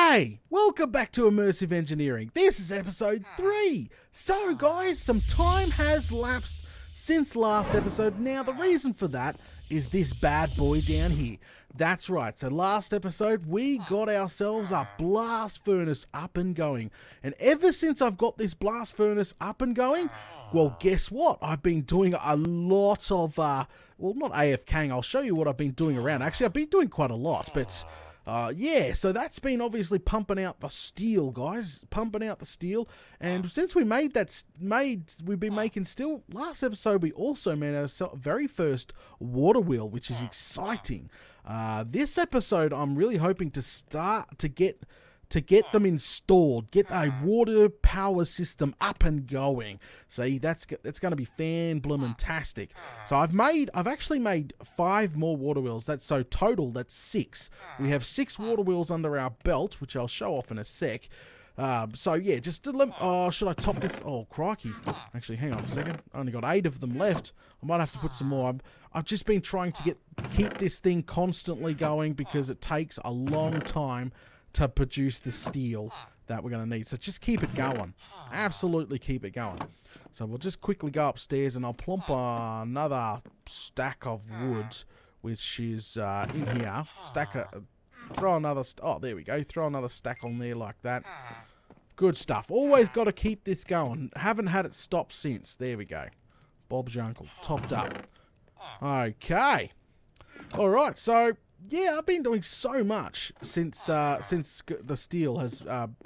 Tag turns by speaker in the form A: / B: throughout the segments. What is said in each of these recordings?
A: G'day! Welcome back to Immersive Engineering. This is episode 3. So guys, some time has lapsed since last episode. Now the reason for that is this bad boy down here. That's right, so last episode we got ourselves a blast furnace up and going. And ever since I've got this blast furnace up and going, well, guess what? I've been doing a lot of, well, not AFKing, I'll show you what I've been doing around. Actually, I've been doing quite a lot, but yeah, so that's been obviously pumping out the steel, guys. Pumping out the steel. And since we made that, we've been making steel. Last episode, we also made our very first water wheel, which is exciting. This episode, I'm really hoping to start to get them installed, get a water power system up and going. See, that's going to be fan-bloomin-tastic. So I've actually made 5 more water wheels. That's total, 6. We have 6 water wheels under our belt, which I'll show off in a sec. So yeah, just to let, oh, should I top this? Oh, crikey. Actually, hang on a second. I only got 8 of them left. I might have to put some more. I've just been trying to keep this thing constantly going because it takes a long time to produce the steel that we're going to need. So just keep it going. Absolutely keep it going. So we'll just quickly go upstairs and I'll plump another stack of wood, which is in here. Throw another, oh, there we go. Throw another stack on there like that. Good stuff. Always got to keep this going. Haven't had it stop since. There we go. Bob's your uncle. Topped up. Okay. All right. So yeah, I've been doing so much since the steel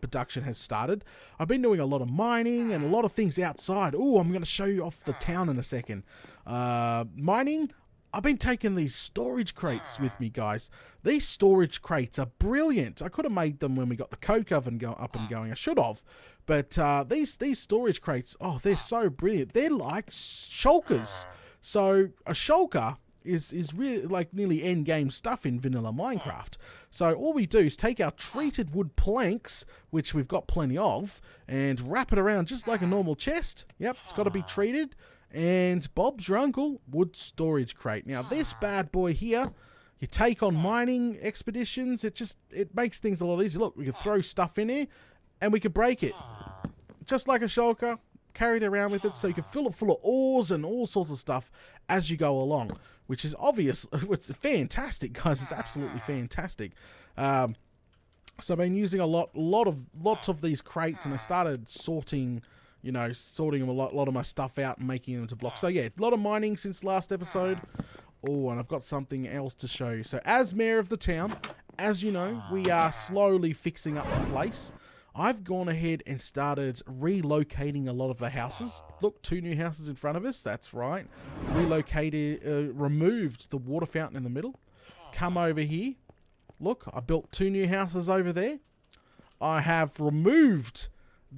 A: production has started. I've been doing a lot of mining and a lot of things outside. Oh, I'm going to show you off the town in a second. Mining. I've been taking these storage crates with me, guys. These storage crates are brilliant. I could have made them when we got the coke oven up and going. I should have. But these storage crates, oh, they're so brilliant. They're like shulkers. So a shulker is really like nearly end game stuff in vanilla Minecraft. So all we do is take our treated wood planks, which we've got plenty of, and wrap it around just like a normal chest. Yep, it's got to be treated. And Bob's your uncle wood storage crate. Now this bad boy here, you take on mining expeditions, it makes things a lot easier. Look, we can throw stuff in here and we can break it. Just like a shulker. Carry it around with it so you can fill it full of ores and all sorts of stuff as you go along, which is obvious. It's fantastic, guys. It's absolutely fantastic. So I've been using lots of these crates, and I started sorting them a lot of my stuff out and making them into blocks. So yeah, a lot of mining since last episode. Oh, and I've got something else to show you. So as mayor of the town, as you know, we are slowly fixing up the place. I've gone ahead and started relocating a lot of the houses. Look, 2 new houses in front of us. That's right. Removed the water fountain in the middle. Come over here. Look, I built 2 new houses over there. I have removed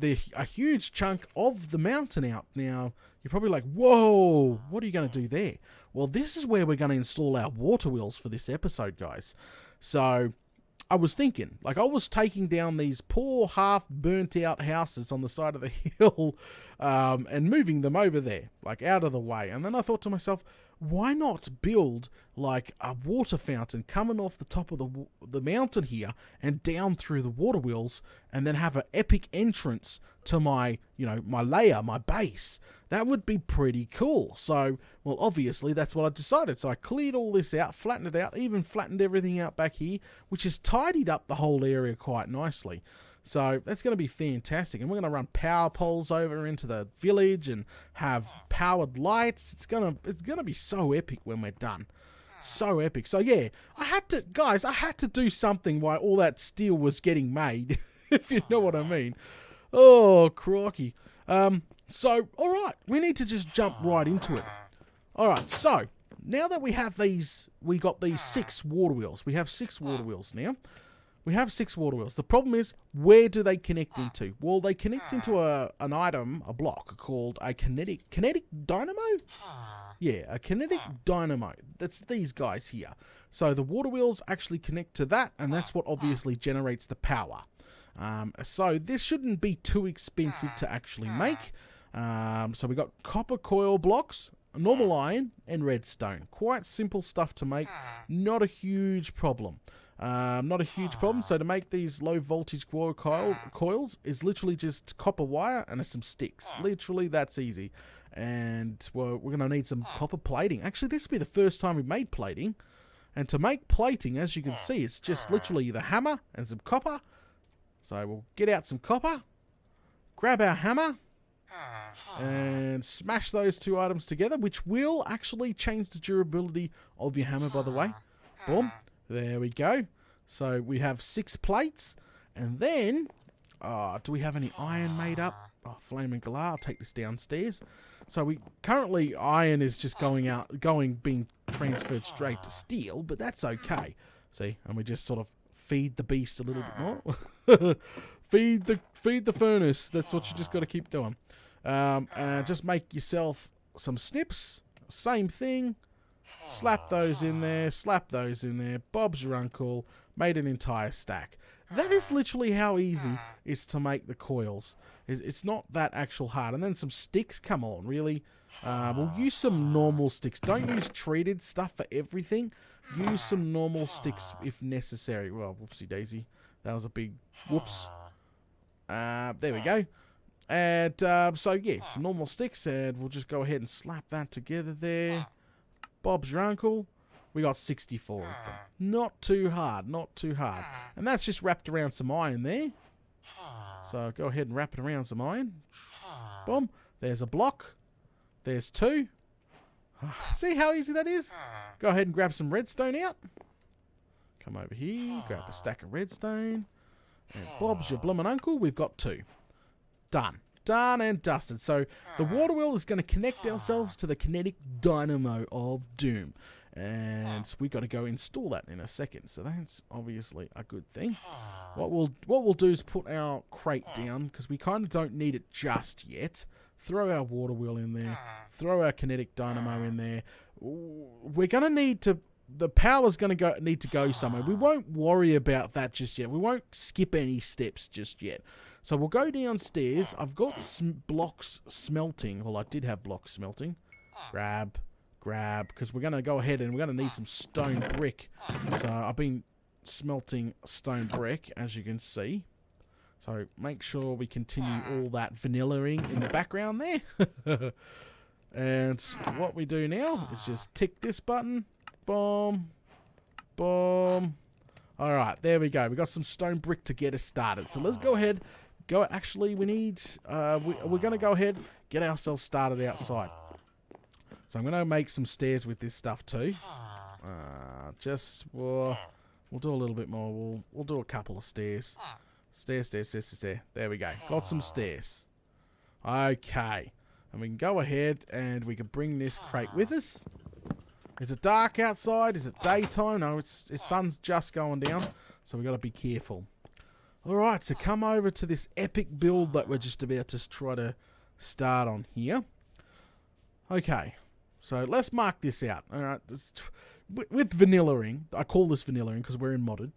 A: a huge chunk of the mountain out. Now, you're probably like, whoa, what are you going to do there? Well, this is where we're going to install our water wheels for this episode, guys. So I was thinking, like, I was taking down these poor half burnt out houses on the side of the hill and moving them over there, like out of the way. And then I thought to myself, why not build like a water fountain coming off the top of the mountain here and down through the water wheels, and then have an epic entrance to my layer, my base. That would be pretty cool. So, well, obviously that's what I decided. So I cleared all this out, flattened it out, even flattened everything out back here, which has tidied up the whole area quite nicely. So that's going to be fantastic. And we're going to run power poles over into the village and have powered lights. It's going to be so epic when we're done. So epic. So yeah, I had to do something while all that steel was getting made, if you know what I mean. Oh, crikey. So, alright, we need to just jump right into it. Alright, so, now that we got these 6 water wheels. We have 6 water wheels now. We have 6 water wheels. The problem is, where do they connect into? Well, they connect into a block called a kinetic dynamo? Yeah, a kinetic dynamo. That's these guys here. So the water wheels actually connect to that, and that's what obviously generates the power. So this shouldn't be too expensive to actually make. So we got copper coil blocks, normal iron, and redstone. Quite simple stuff to make. Not a huge problem. Not a huge problem. So to make these low voltage coils is literally just copper wire and some sticks. Literally, that's easy. And well, we're going to need some copper plating. Actually, this will be the first time we've made plating. And to make plating, as you can see, it's just literally the hammer and some copper. So we'll get out some copper, grab our hammer, and smash those two items together, which will actually change the durability of your hammer, by the way. Boom. There we go. So we have 6 plates. And then, do we have any iron made up? Oh, flame and galah. I'll take this downstairs. So we currently, iron is just being transferred straight to steel, but that's okay. See, and we just sort of feed the beast a little bit more. feed the furnace. That's what you just got to keep doing. And just make yourself some snips. Same thing. Slap those in there. Slap those in there. Bob's your uncle. Made an entire stack. That is literally how easy it is to make the coils. It's not that actual hard. And then some sticks. Come on, really. We'll use some normal sticks. Don't use treated stuff for everything. Use some normal sticks if necessary. Well, whoopsie daisy. That was a big whoops. There we go. And so, yeah, some normal sticks. And we'll just go ahead and slap that together there. Bob's your uncle. We got 64 of them. Not too hard, not too hard. And that's just wrapped around some iron there. So go ahead and wrap it around some iron. Boom. There's a block. There's 2. See how easy that is? Go ahead and grab some redstone out. Come over here. Grab a stack of redstone. And Bob's your bloomin' uncle. We've got 2. Done. Done and dusted. So the water wheel is going to connect ourselves to the kinetic dynamo of doom. And we got to go install that in a second. So that's obviously a good thing. What we'll do is put our crate down because we kind of don't need it just yet. Throw our water wheel in there. Throw our kinetic dynamo in there. We're going to need to... The power's going to need to go somewhere. We won't worry about that just yet. We won't skip any steps just yet. So we'll go downstairs. I've got blocks smelting. Well, I did have blocks smelting. Grab, because we're going to go ahead and we're going to need some stone brick. So I've been smelting stone brick, as you can see. So make sure we continue all that vanillaing in the background there. And what we do now is just tick this button. Boom. Boom. Alright, there we go. We got some stone brick to get us started. So let's go ahead. Actually, we need... we're going to go ahead get ourselves started outside. So I'm going to make some stairs with this stuff too. We'll do a little bit more. We'll do a couple of stairs. Stairs. There we go. Got some stairs. Okay. And we can go ahead and we can bring this crate with us. Is it dark outside? Is it daytime? No, it's sun's just going down. So we got to be careful. Alright, so come over to this epic build that we're just about to try to start on here. Okay. So let's mark this out. Alright, with vanillaing, I call this vanillaing because we're in modded.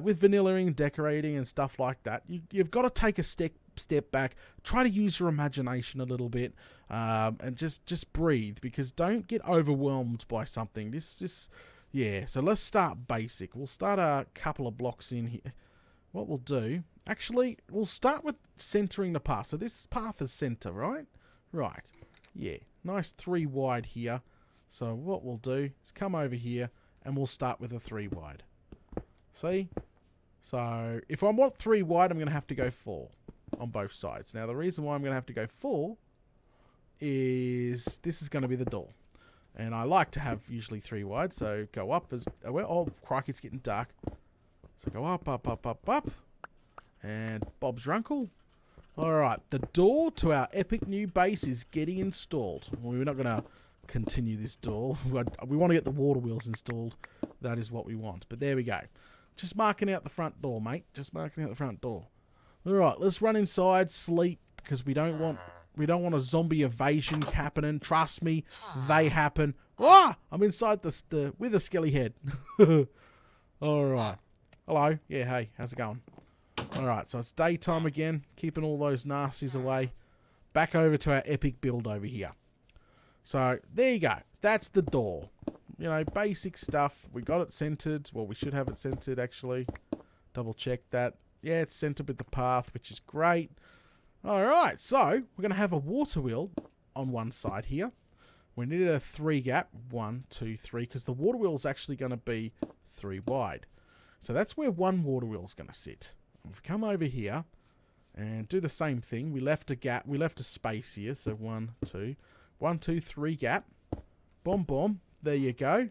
A: With vanillaing, decorating and stuff like that, you've got to take a step back, try to use your imagination a little bit, and just breathe, because don't get overwhelmed by something. Yeah, so let's start basic. We'll start a couple of blocks in here. What we'll do, actually, we'll start with centering the path. So this path is center, right? Right. Yeah, nice 3 wide here. So what we'll do is come over here and we'll start with a 3 wide. See? So if I want 3 wide, I'm going to have to go 4 on both sides. Now the reason why I'm going to have to go 4 is this is going to be the door. And I like to have usually 3 wide, so go up as... Oh, crikey, it's getting dark. So go up. And Bob's your uncle. Alright, the door to our epic new base is getting installed. Well, we're not going to continue this door. We want to get the water wheels installed. That is what we want. But there we go. Just marking out the front door, mate. Just marking out the front door. Alright, let's run inside, sleep, because we don't want a zombie evasion happening. Trust me, they happen. Ah! I'm inside with a skelly head. Alright. Hello. Yeah, hey, how's it going? Alright, so it's daytime again. Keeping all those nasties away. Back over to our epic build over here. So, there you go. That's the door. you know, basic stuff. We got it centered. Well, we should have it centered, actually. Double check that. Yeah, it's centered with the path, which is great. All right, so we're going to have a water wheel on one side here. We need a 3 gap. 1, 2, 3, because the water wheel is actually going to be 3 wide. So that's where one water wheel is going to sit. If we come over here and do the same thing, we left a gap. We left a space here. So 1, 2, 1, 2, 3 gap. Boom, boom. There you go.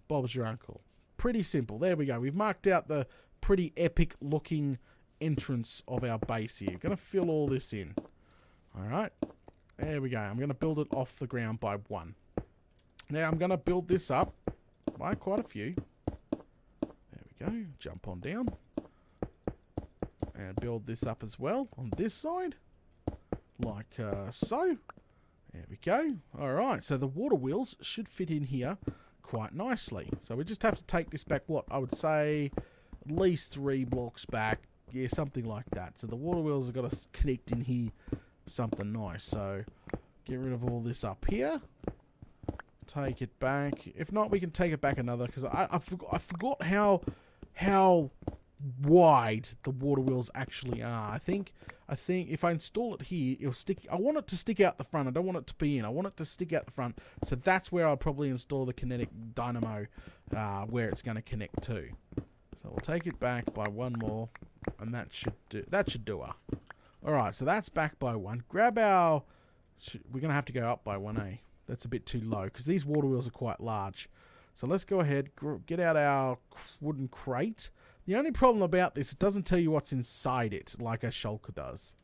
A: Bob's your uncle. Pretty simple. There we go. We've marked out the pretty epic looking entrance of our base here. Going to fill all this in. All right. There we go. I'm going to build it off the ground by 1. Now I'm going to build this up by quite a few. There we go. Jump on down. And build this up as well on this side. Like so. There we go. Alright, so the water wheels should fit in here quite nicely. So we just have to take this back, what, I would say at least 3 blocks back. Yeah, something like that. So the water wheels have got to connect in here something nice. So get rid of all this up here. Take it back. If not, we can take it back another, because I forgot how wide the water wheels actually are. I think if I install it here, it'll stick. I want it to stick out the front. I don't want it to be in. I want it to stick out the front. So that's where I'll probably install the kinetic dynamo, where it's going to connect to. So we'll take it back by 1 more, and that should do her. All right, so that's back by 1. Grab our. We're going to have to go up by 1, That's a bit too low because these water wheels are quite large. So let's go ahead, get out our wooden crate. The only problem about this, it doesn't tell you what's inside it like a shulker does.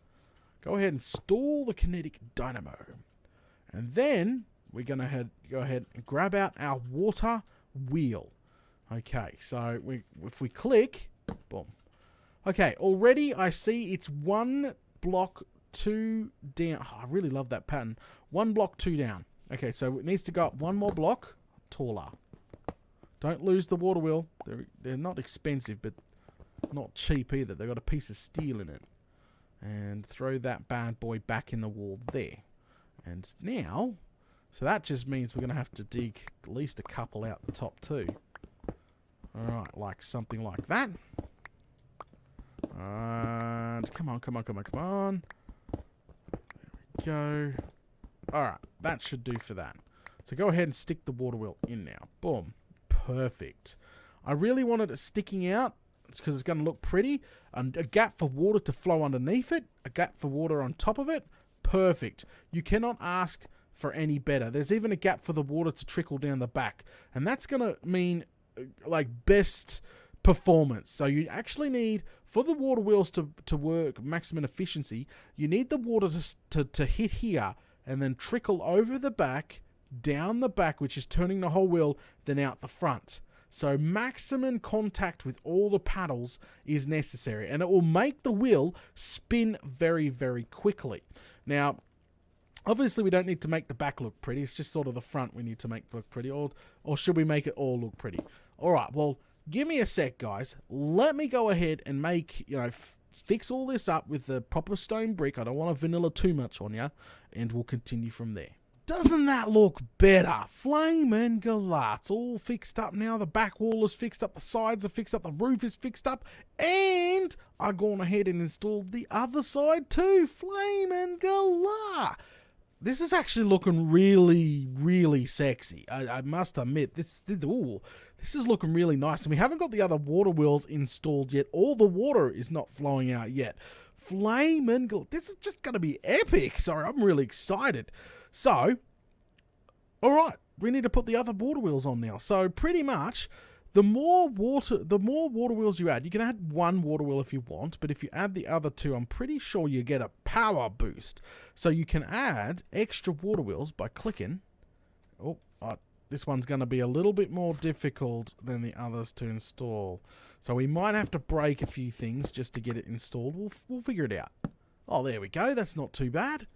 A: Go ahead and install the kinetic dynamo. And then we're going to go ahead and grab out our water wheel. Okay, so if we click, boom. Okay, already I see it's 1 block 2 down. Oh, I really love that pattern. 1 block 2 down. Okay, so it needs to go up 1 more block taller. Don't lose the water wheel. They're not expensive, but not cheap either. They've got a piece of steel in it. And throw that bad boy back in the wall there. And now, so that just means we're going to have to dig at least a couple out the top too. Alright, like something like that. And come on, come on, come on, come on. There we go. Alright, that should do for that. So go ahead and stick the water wheel in now. Boom. Perfect. I really wanted it sticking out. It's because it's going to look pretty. And a gap for water to flow underneath it. A gap for water on top of it. Perfect. You cannot ask for any better. There's even a gap for the water to trickle down the back. And that's going to mean like best performance. So you actually need, for the water wheels to work maximum efficiency, you need the water to hit here and then trickle over the back, down the back, which is turning the whole wheel, then out the front. So maximum contact with all the paddles is necessary, and it will make the wheel spin very, very quickly. Now, obviously we don't need to make the back look pretty, it's just sort of the front we need to make look pretty, or should we make it all look pretty? Alright, well, give me a sec, guys. Let me go ahead and make, fix all this up with the proper stone brick. I don't want to vanilla too much on you, and we'll continue from there. Doesn't that look better? Flamin' Galat's all fixed up now. The back wall is fixed up. The sides are fixed up. The roof is fixed up. And I've gone ahead and installed the other side too. Flamin' Galat. This is actually looking really, really sexy. I must admit, this is looking really nice. And we haven't got the other water wheels installed yet. All the water is not flowing out yet. Flamin' Galat. This is just going to be epic. Sorry, I'm really excited. So, alright, we need to put the other water wheels on now. So, pretty much, the more water wheels you add, you can add 1 water wheel if you want, but if you add the other 2, I'm pretty sure you get a power boost. So, you can add extra water wheels by clicking. This one's going to be a little bit more difficult than the others to install. So, we might have to break a few things just to get it installed. We'll figure it out. Oh, there we go. That's not too bad.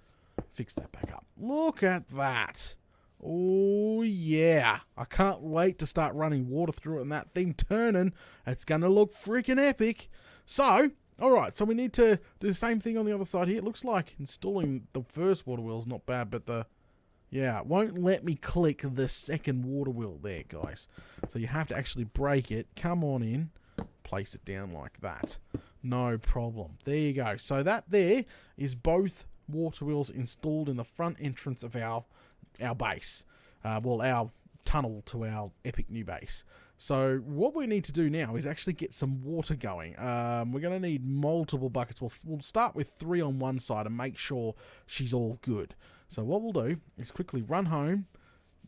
A: Fix that back up. Look at that. Oh, yeah. I can't wait to start running water through it and that thing turning. It's going to look freaking epic. So, alright, so we need to do the same thing on the other side here. It looks like installing the first water wheel is not bad, but Yeah, it won't let me click the second water wheel there, guys. So you have to actually break it. Come on in. Place it down like that. No problem. There you go. So that there is both water wheels installed in the front entrance of our base. Well, our tunnel to our epic new base. So what we need to do now is actually get some water going. We're going to need multiple buckets. We'll start with 3 on one side and make sure she's all good. So what we'll do is quickly run home,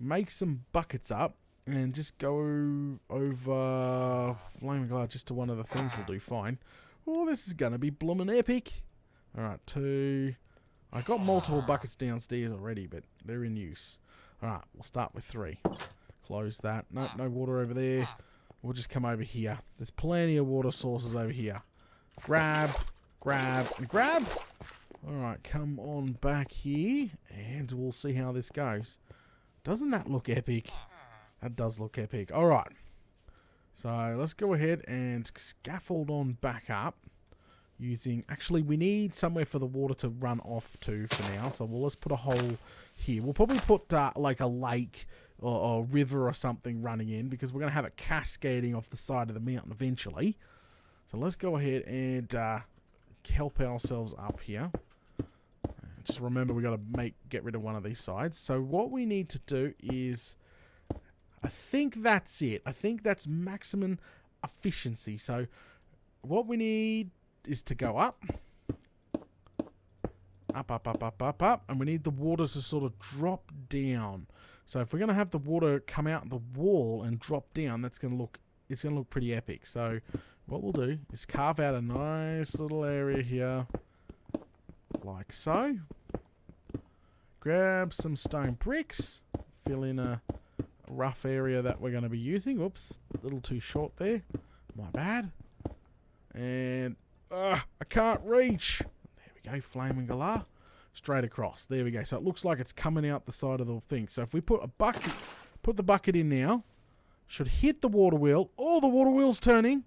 A: make some buckets up, and just go over Flaming Glide just to one of the things will do fine. Oh, this is going to be bloomin' epic. Alright, 2. I got multiple buckets downstairs already, but they're in use. Alright, we'll start with 3. Close that. Nope, no water over there. We'll just come over here. There's plenty of water sources over here. Grab, grab, and grab. Alright, come on back here, and we'll see how this goes. Doesn't that look epic? That does look epic. Alright. So, let's go ahead and scaffold on back up. Using... Actually, we need somewhere for the water to run off to for now. So, let's put a hole here. We'll probably put, like, a lake or river or something running in, because we're going to have it cascading off the side of the mountain eventually. So, let's go ahead and help ourselves up here. Just remember, we got to get rid of one of these sides. So what we need to do is, I think that's it. I think that's maximum efficiency. So what we need is to go up, up, up, up, up, up, up, and we need the water to sort of drop down. So if we're going to have the water come out the wall and drop down, it's going to look pretty epic. So what we'll do is carve out a nice little area here, like so. Grab some stone bricks, fill in a rough area that we're going to be using. Whoops, a little too short there. My bad. And I can't reach. There we go, Flaming Galah. Straight across. There we go. So it looks like it's coming out the side of the thing. So if we put the bucket in now, should hit the water wheel. Oh, the water wheel's turning.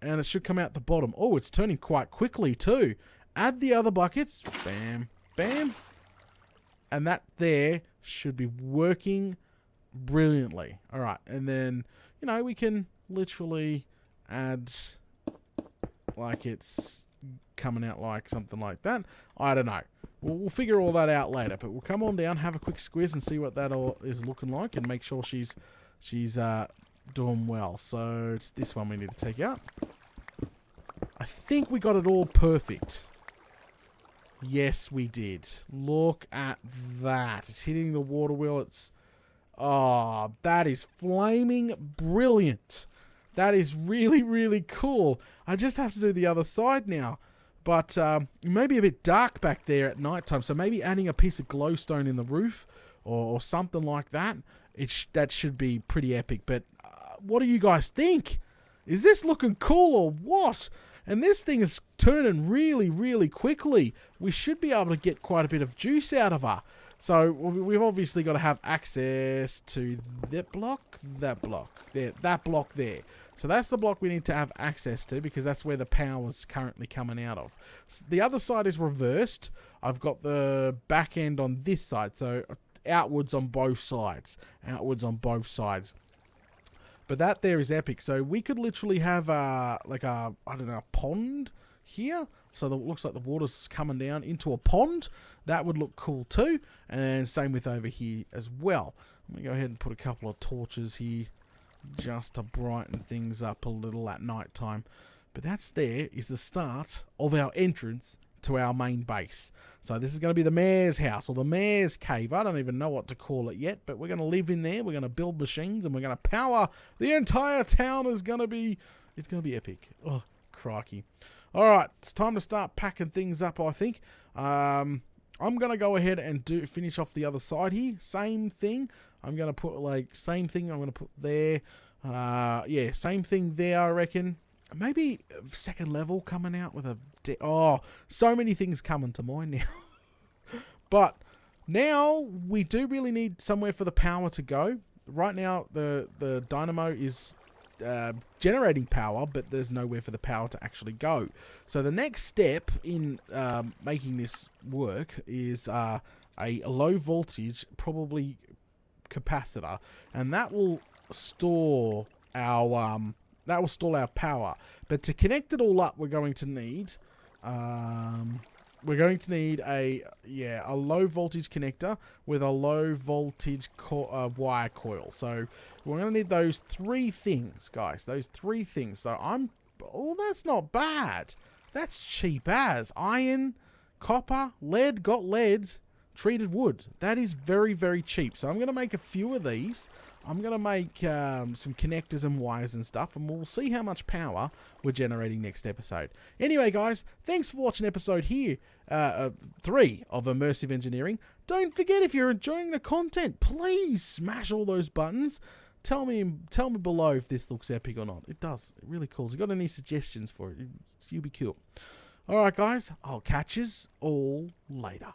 A: And it should come out the bottom. Oh, it's turning quite quickly too. Add the other buckets. Bam, bam. And that there should be working brilliantly. Alright, and then, you know, we can literally add, like it's coming out like something like that. I don't know. We'll figure all that out later. But we'll come on down, have a quick squiz and see what that all is looking like. And make sure she's doing well. So it's this one we need to take out. I think we got it all perfect. Yes, we did. Look at that. It's hitting the water wheel. It's... Oh, that is flaming brilliant. That is really, really cool. I just have to do the other side now. But it may be a bit dark back there at night time. So maybe adding a piece of glowstone in the roof or something like that. That should be pretty epic. But what do you guys think? Is this looking cool or what? And this thing is turning really, really quickly. We should be able to get quite a bit of juice out of her. So we've obviously got to have access to that block there. So that's the block we need to have access to, because that's where the power is currently coming out of. The other side is reversed. I've got the back end on this side. So outwards on both sides. Outwards on both sides. But that there is epic. So we could literally have like a, I don't know, a pond here. So it looks like the water's coming down into a pond. That would look cool too. And same with over here as well. Let me go ahead and put a couple of torches here just to brighten things up a little at night time. But that's there is the start of our entrance to our main base. So this is going to be the mayor's house or the mayor's cave. I don't even know what to call it yet, but we're going to live in there. We're going to build machines and we're going to power the entire town. It's going to be epic. Oh, crikey. All right, it's time to start packing things up, I think. I'm going to go ahead and finish off the other side here. Same thing. I'm going to put same thing I'm going to put there. Yeah, same thing there, I reckon. Maybe second level coming out with a... Oh, so many things coming to mind now. But now we do really need somewhere for the power to go. Right now, the dynamo is generating power, but there's nowhere for the power to actually go. So the next step in making this work is a low voltage, probably capacitor, and that will store our power. But to connect it all up, we're going to need a low voltage connector with a low voltage wire coil. So we're going to need those 3 things, guys. Those 3 things. So that's not bad. That's cheap as. Iron, copper, lead, got leads, treated wood. That is very, very cheap. So I'm going to make a few of these. I'm going to make some connectors and wires and stuff, and we'll see how much power we're generating next episode. Anyway, guys, thanks for watching episode 3 of Immersive Engineering. Don't forget, if you're enjoying the content, please smash all those buttons. Tell me below if this looks epic or not. It does. It really cool. If you got any suggestions for it, you'll be cool. All right, guys, I'll catch yous all later.